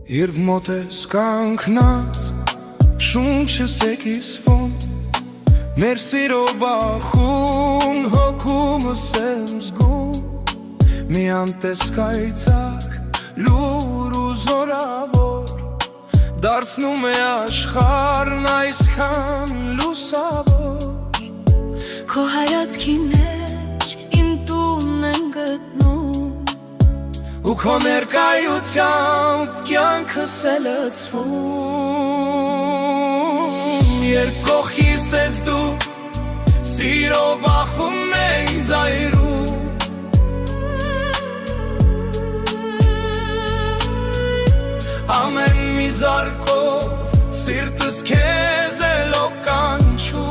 Երբ մոտ ես կանգնած, շունչս է կիսվում, մեր սիրո բախում, հոգումս եմ զգում, մի անտեսկայցակ, լուր ու զորավոր, դարձնում է աշխարհն այսքան լուսավոր։ Քո հայացքի մեջ իմ տունն եմ գտնում, ու քո ներկայությամբ կյանքս է լցվում։ Երբ կողքիս ես դու, սիրո բախումն է ինձ այրում, ամեն մի զարկով սիրտս քեզ է լոկանչում։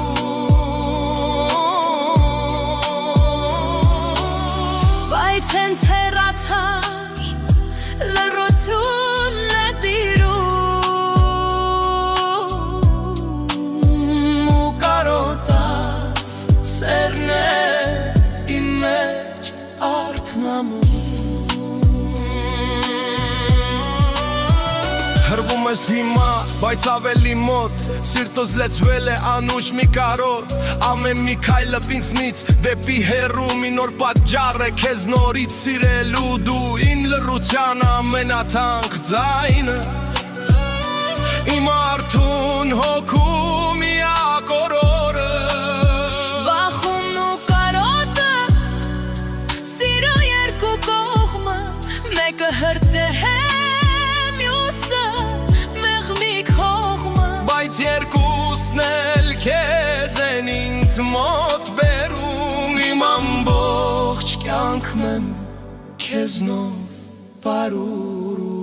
բայց հենց հեռացար, լռությունն է տիրում, ու կարոտած սերն է իմ մեջ արթնանում։ Հրվում ես հիմա, բայց ավելի մոտ, սիրտս լեցվել է անուշ մի կարոտ, ամեն մի քայլը ինձնից դեպի հեռու, մի նոր պատճառ է քեզ նորից սիրելու, դու իմ լռության ամենաթանկ ձայնը, իմ արթուն հոգու միակ օրորը։ Բախումն ու կարոտը, սիրո երկու կողմը, մեկը հրդեհ է, մյուսը մեղմիկ հողմը, բայց երկուսն էլ քեզ են ինձ մոտ բերում, իմ ամբողջ կյանքն եմ քեզնով պարուրում։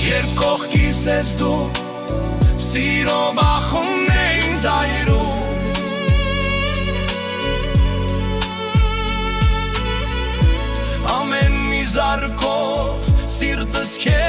Երբ կողքիս ես դու, սիրո բախումն է ինձ այրում, ամեն մի զարկով սիրտս քեզ